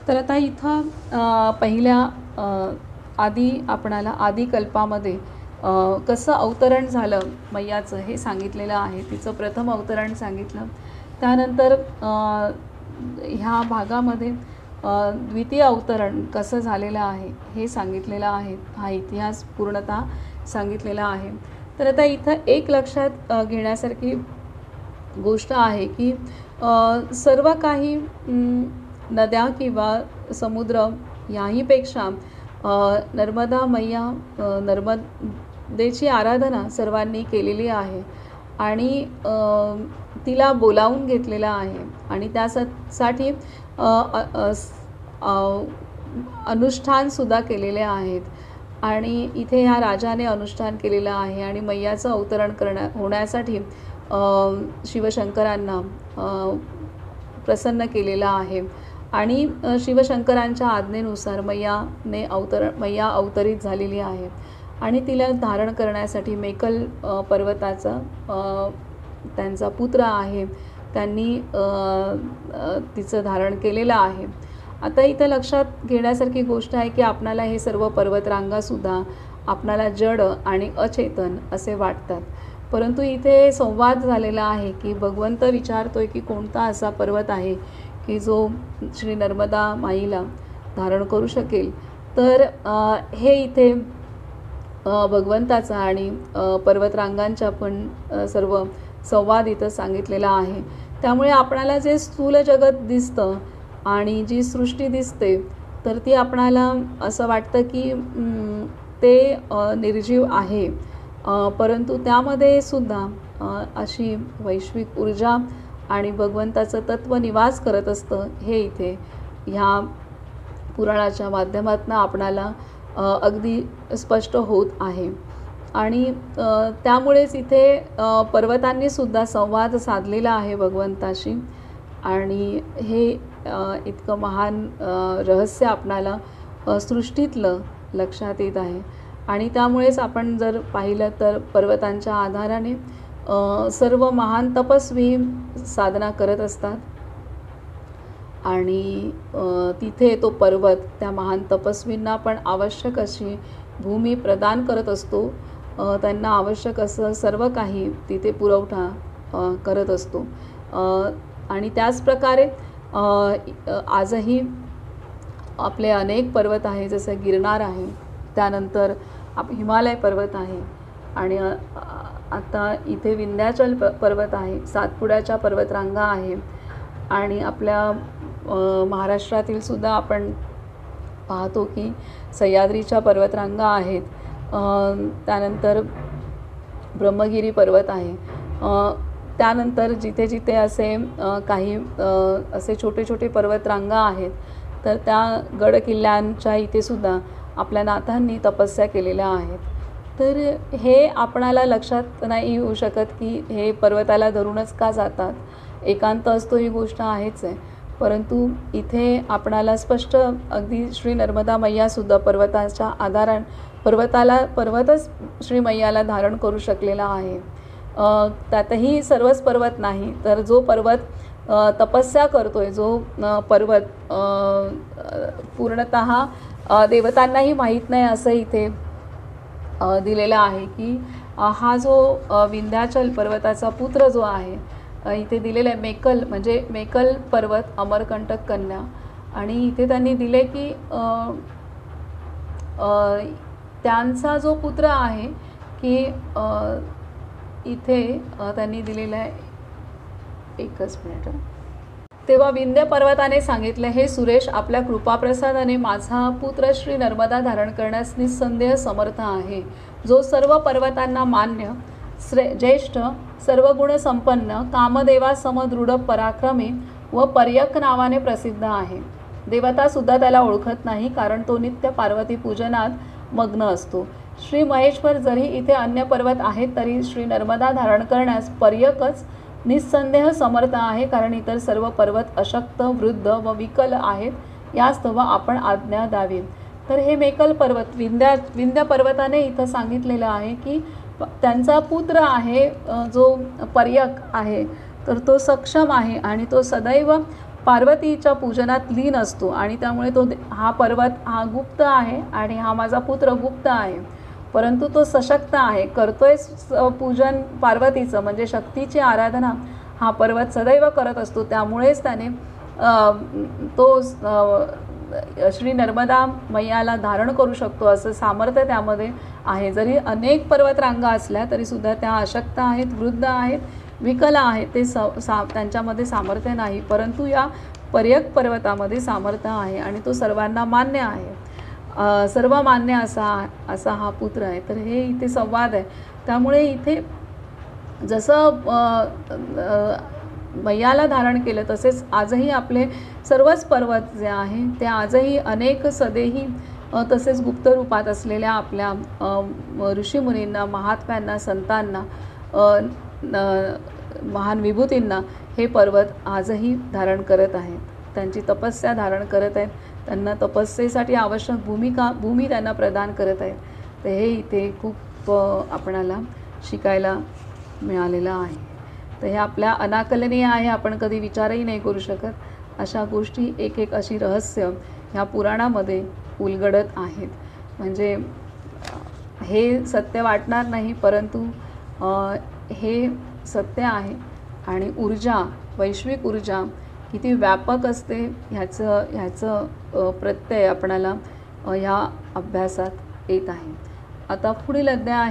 तर आता इथं पहिल्या आदी आपणाला आदिकल्पामध्ये कसं अवतरण झालं मैयाचं हे सांगितलेलं आहे. तिचं प्रथम अवतरण सांगितलं. त्यानंतर ह्या भागामध्ये द्वितीय अवतरण कसं झालेलं आहे हे सांगितलेलं आहे. हा इतिहास पूर्णतः सांगितलेला आहे. तर आता इथं एक लक्षात घेण्यासारखी गोष्ट आहे की सर्व काही नद्या किंवा समुद्र याहीपेक्षा नर्मदा मैया नर्मदेची आराधना सर्वांनी केलेली आहे आणि तिला बोलावून घेतलेलं आहे आणि त्यासाठी अनुष्ठानसुद्धा केलेले आहेत आणि इथे ह्या राजाने अनुष्ठान केलेलं आहे आणि मैयाचं अवतरण होण्यासाठी शिवशंकरांना प्रसन्न केलेला आहे आणि शिवशंकरांच्या आज्ञेनुसार मैया अवतरित झालेली आहे आणि तिला धारण करण्यासाठी मेकल पर्वताचा त्यांचा पुत्र आहे त्यांनी तिचं धारण केलेलं आहे. आता इथं लक्षात घेण्यासारखी गोष्ट आहे की आपणाला हे सर्व पर्वतरांगासुद्धा आपणाला जड आणि अचेतन असे वाटतात, परंतु इथे संवाद झालेला आहे की भगवंत विचारतोय की कोणता असा पर्वत आहे की जो श्री नर्मदा माईला धारण करू शकेल. तर हे इथे भगवंताचा आणि पर्वतरांगांच्या पण सर्व संवाद इथं सांगितलेला आहे. त्यामुळे आपणाला जे स्थूल जगत दिसतं आणि जी सृष्टी दिसते तर ती आपणाला असं वाटतं की ते निर्जीव आहे, परंतु त्यामध्ये सुद्धा अशी वैश्विक ऊर्जा आणि भगवंताचं तत्व निवास करत असतं हे इथे ह्या पुराणाच्या माध्यमातून आपणाला अगदी स्पष्ट होत आहे. आणि त्यामुळेच इथे पर्वतांनीसुद्धा संवाद साधलेला आहे भगवंताशी आणि हे इतकं महान रहस्य आपणाला सृष्टीतलं लक्षात येत आहे. आणि त्यामुळेच आपण जर पाहिलं तर पर्वतांच्या आधाराने सर्व महान तपस्वी साधना करत असतात आणि तिथे तो पर्वत त्या महान तपस्वींना पण आवश्यक अशी भूमी प्रदान करत असतो, त्यांना आवश्यक असं सर्व काही तिथे पुरवठा करत असतो. आणि त्याचप्रकारे आजही आपले अनेक पर्वत आहे, जसं गिरनार आहे, त्यानंतर हिमालय पर्वत आहे आणि आता इथे विंध्याचल पर्वत आहे, सातपुड्याच्या पर्वतरांगा आहे आणि आपल्या महाराष्ट्रातील सुद्धा आपण पाहतो की सह्याद्रीच्या पर्वतरांगा आहेत, त्यानंतर ब्रह्मगिरी पर्वत आहे, त्यानंतर जिथे जिथे असे काही असे छोटे छोटे पर्वतरांगा आहेत तर त्या गड किल्ल्यांच्या इथेसुद्धा आपल्या नाथांनी तपस्या केलेल्या आहेत. तर हे आपणाला लक्षात नाही येऊ शकत की हे पर्वताला धरूनच का जातात, एकांत असतो ही गोष्ट आहेच आहे, परंतु इथे आपणाला स्पष्ट अगदी श्री नर्मदा मैयासुद्धा पर्वताच्या पर्वतच श्री मैयाला धारण करू शकलेला आहे. त्यातही सर्वच पर्वत नाही तर जो पर्वत तपस्या करतोय, जो पर्वत पूर्णतः देवतांनाही माहीत नाही असं इथे दिलेलं आहे की हा जो विंध्याचल पर्वताचा पुत्र जो आहे इथे दिलेलं आहे मेकल, म्हणजे मेकल पर्वत अमरकंटक कन्या, आणि इथे त्यांनी दिले की त्यांचा जो पुत्र आहे की इथे त्यांनी दिलेलं आहे, एकच मिनिट. तेव्हा विंध्य पर्वताने सांगितले, हे सुरेश, आपल्या कृपाप्रसादाने माझा पुत्र श्री नर्मदा धारण करण्यास निस्संदेह समर्थ आहे, जो सर्व पर्वतांना मान्य, ज्येष्ठ, सर्व गुण संपन्न, कामदेवा समदृढ पराक्रमी व पर्यक नावाने प्रसिद्ध आहे. देवतासुद्धा त्याला ओळखत नाही, कारण तो नित्य पार्वती पूजनात मग्न असतो. श्री महेश्वर जरी इथे अन्य पर्वत आहेत तरी श्री नर्मदा धारण करण्यास पर्यकच निस्संदेह समर्थ आहे, कारण इतर सर्व पर्वत अशक्त, वृद्ध व विकल आहेत, यास्तव आपण आज्ञा द्यावी. तर हे मेकल पर्वत विंध्य पर्वताने इथं सांगितलेलं आहे की त्यांचा पुत्र आहे जो पर्यक आहे, तर तो सक्षम आहे आणि तो सदैव पार्वतीच्या पूजनात लीन असतो आणि त्यामुळे हा पर्वत हा गुप्त आहे आणि हा माझा पुत्र गुप्त आहे, परंतु तो सशक्त आहे, करतोय पूजन पार्वतीचं म्हणजे शक्तीची आराधना हा पर्वत सदैव करत असतो. त्यामुळेच त्याने तो श्री नर्मदा मैयाला धारण करू शकतो असं सामर्थ्य त्यामध्ये आहे. जरी अनेक पर्वतरांगा असल्या तरीसुद्धा त्या अशक्त आहेत, वृद्ध आहेत, विकल आहेत, ते त्यांच्यामध्ये सामर्थ्य नाही, परंतु या पर्यक पर्वतामध्ये सामर्थ्य आहे आणि तो सर्वांना मान्य आहे, सर्व मान्य असा हा पुत्र आहे. तर हे इथे संवाद आहे. त्यामुळे इथे जसं मैयाला धारण केलं तसेच आजही आपले सर्वच पर्वत जे आहे ते आजही अनेक सदेही तसेच गुप्त रूपात असलेल्या आपल्या ऋषीमुनींना, महात्म्यांना, संतांना, महान विभूतींना हे पर्वत आजही धारण करत आहेत. त्यांची तपस्या धारण करत आहेत, त्यांना तपस्येसाठी आवश्यक भूमी त्यांना प्रदान करत आहेत. तर हे इथे खूप आपणाला शिकायला मिळालेलं आहे. तर हे आपल्या अनाकलनीय आहे, आपण कधी विचारही नाही करू शकत. अशा गोष्टी एक एक अशी रहस्य ह्या पुराणामध्ये उलगडत आहेत. म्हणजे हे सत्य वाटणार नाही, परंतु हे सत्य आहे. आणि ऊर्जा, वैश्विक ऊर्जा किती व्यापक असते ह्याचं प्रत्यय आपणाला ह्या अभ्यासात येत आहे. आता पुढील अध्याय आहे